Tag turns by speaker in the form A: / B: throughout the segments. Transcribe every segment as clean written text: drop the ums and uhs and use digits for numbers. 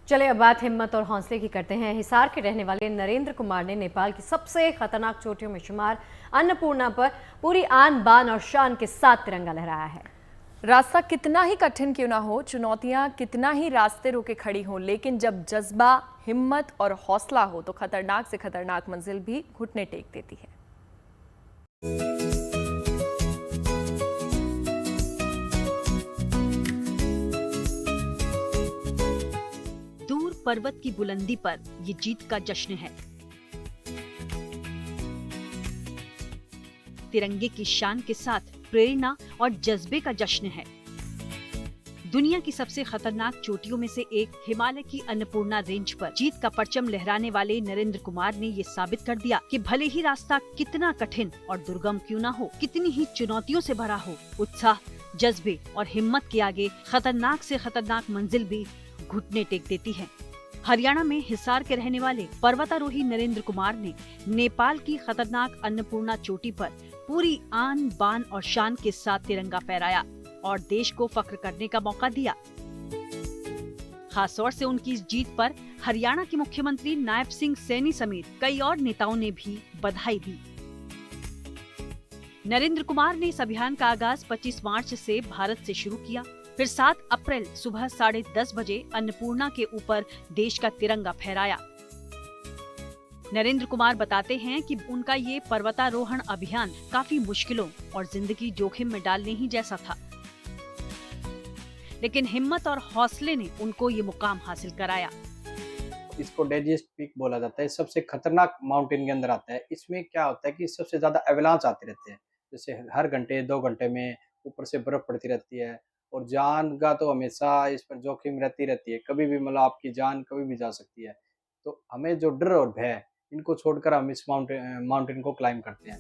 A: चले अब बात हिम्मत और हौसले की करते हैं। हिसार के रहने वाले नरेंद्र कुमार ने नेपाल की सबसे खतरनाक चोटियों में शुमार अन्नपूर्णा पर पूरी आन बान और शान के साथ तिरंगा लहराया है।
B: रास्ता कितना ही कठिन क्यों ना हो, चुनौतियां कितना ही रास्ते रोके खड़ी हो, लेकिन जब जज्बा, हिम्मत और हौसला हो तो खतरनाक से खतरनाक मंजिल भी घुटने टेक देती है।
C: दूर पर्वत की बुलंदी पर ये जीत का जश्न है। तिरंगे की शान के साथ प्रेरणा और जज्बे का जश्न है। दुनिया की सबसे खतरनाक चोटियों में से एक हिमालय की अन्नपूर्णा रेंज पर जीत का परचम लहराने वाले नरेंद्र कुमार ने ये साबित कर दिया कि भले ही रास्ता कितना कठिन और दुर्गम क्यों ना हो, कितनी ही चुनौतियों से भरा हो, उत्साह, जज्बे और हिम्मत के आगे खतरनाक से खतरनाक मंजिल भी घुटने टेक देती है। हरियाणा में हिसार के रहने वाले पर्वतारोही नरेंद्र कुमार ने नेपाल की खतरनाक अन्नपूर्णा चोटी पर पूरी आन बान और शान के साथ तिरंगा फहराया और देश को फख्र करने का मौका दिया। खास तौर से उनकी इस जीत पर हरियाणा के मुख्यमंत्री नायब सिंह सैनी समेत कई और नेताओं ने भी बधाई दी। नरेंद्र कुमार ने इस अभियान का आगाज 25 मार्च से भारत से शुरू किया, फिर 7 अप्रैल सुबह 10:30 बजे अन्नपूर्णा के ऊपर देश का तिरंगा फहराया। नरेंद्र कुमार बताते हैं कि उनका ये पर्वतारोहण अभियान काफी मुश्किलों और जिंदगी जोखिम में डालने ही जैसा था, लेकिन हिम्मत और हौसले ने उनको ये मुकाम हासिल कराया।
D: इसको डेजिएस्ट पीक बोला जाता है, सबसे खतरनाक माउंटेन के अंदर आता है। इसमें क्या होता है कि सबसे ज्यादा एवलांच आते रहते हैं, जैसे हर घंटे 2 घंटे में ऊपर से बर्फ पड़ती रहती है और जान का तो हमेशा इस पर जोखिम रहती है। कभी भी मतलब आपकी जान कभी भी जा सकती है। तो हमें जो डर और भय, इनको छोड़कर हम इस माउंटेन को क्लाइम करते हैं।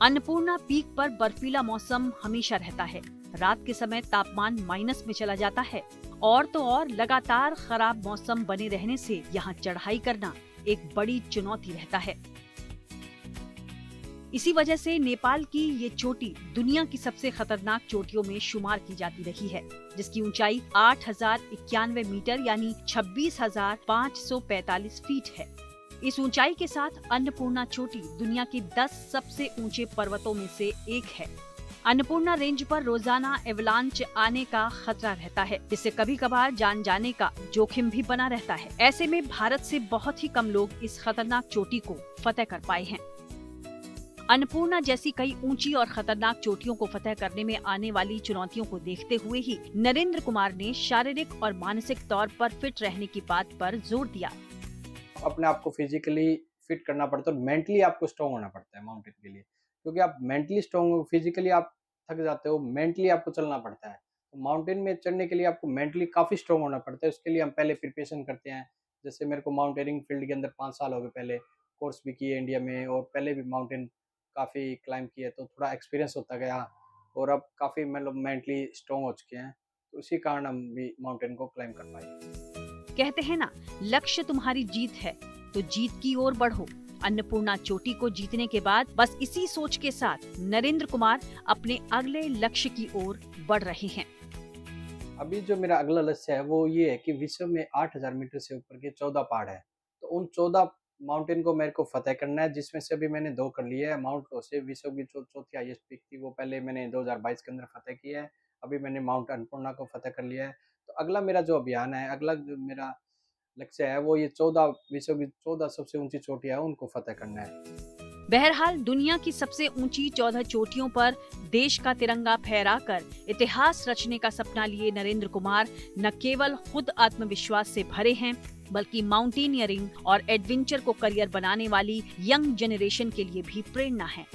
C: अन्नपूर्णा पीक पर बर्फीला मौसम हमेशा रहता है। रात के समय तापमान माइनस में चला जाता है और तो और लगातार खराब मौसम बने रहने से यहाँ चढ़ाई करना एक बड़ी चुनौती रहता है। इसी वजह से नेपाल की ये चोटी दुनिया की सबसे खतरनाक चोटियों में शुमार की जाती रही है, जिसकी ऊंचाई 8,091 मीटर यानी 26,545 फीट है। इस ऊंचाई के साथ अन्नपूर्णा चोटी दुनिया के 10 सबसे ऊंचे पर्वतों में से एक है। अन्नपूर्णा रेंज पर रोजाना एवलांच आने का खतरा रहता है, जिससे कभी कभार जान जाने का जोखिम भी बना रहता है। ऐसे में भारत से बहुत ही कम लोग इस खतरनाक चोटी को फतेह कर पाए हैं। अन्नपूर्णा जैसी कई ऊंची और खतरनाक चोटियों को फतेह करने में आने वाली चुनौतियों को देखते हुए ही नरेंद्र कुमार ने शारीरिक और मानसिक तौर पर फिट रहने की बात पर जोर दिया।
D: अपने आप को फिजिकली फिट करना पड़ता है और मेंटली आपको स्ट्रॉन्ग होना पड़ता है माउंटेन के लिए, क्योंकि आप मेंटली स्ट्रॉन्ग हो, फिजिकली आप थक जाते हो, मेंटली आपको चलना पड़ता है। तो माउंटेन में चढ़ने के लिए आपको मेंटली काफ़ी स्ट्रॉन्ग होना पड़ता है। उसके लिए हम पहले प्रिपरेशन करते हैं। जैसे मेरे को माउंटेनिंग फील्ड के अंदर 5 साल हो गए, पहले कोर्स भी किए इंडिया में और पहले भी माउंटेन काफ़ी क्लाइंब किए, तो थोड़ा एक्सपीरियंस होता गया और अब काफ़ी मतलब मेंटली स्ट्रॉन्ग हो चुके हैं। तो इसी कारण हम भी माउंटेन को क्लाइंब कर पाए।
C: कहते हैं ना, लक्ष्य तुम्हारी जीत है तो जीत की ओर बढ़ो। अन्नपूर्णा चोटी को जीतने के बाद बस इसी सोच के साथ नरेंद्र कुमार अपने अगले लक्ष्य की ओर बढ़ रहे हैं।
D: अभी जो मेरा अगला लक्ष्य है वो ये है कि विश्व में 8,000 मीटर से ऊपर के 14 पहाड़ है, तो उन 14 माउंटेन को मेरे को फतेह करना है, जिसमें से अभी मैंने 2 कर लिए है। माउंट रोसे विश्व की जो चौथी हाईएस्ट पीक थी, वो पहले मैंने 2022 के अंदर फतेह किया है। अभी मैंने माउंट अन्नपूर्णा को फतेह कर लिया है। तो अगला मेरा जो अभियान है, अगला जो मेरा लक्ष्य है वो ये 14 विश्व की 14 सबसे ऊंची चोटियां है, उनको फतेह करना है।
C: बहरहाल दुनिया की सबसे ऊंची 14 चोटियों पर देश का तिरंगा फहराकर इतिहास रचने का सपना लिए नरेंद्र कुमार न केवल खुद आत्मविश्वास से भरे हैं, बल्कि माउंटेनियरिंग और एडवेंचर को करियर बनाने वाली यंग जनरेशन के लिए भी प्रेरणा है।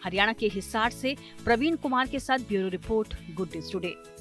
C: हरियाणा के हिसार से प्रवीण कुमार के साथ bureau report, good news today.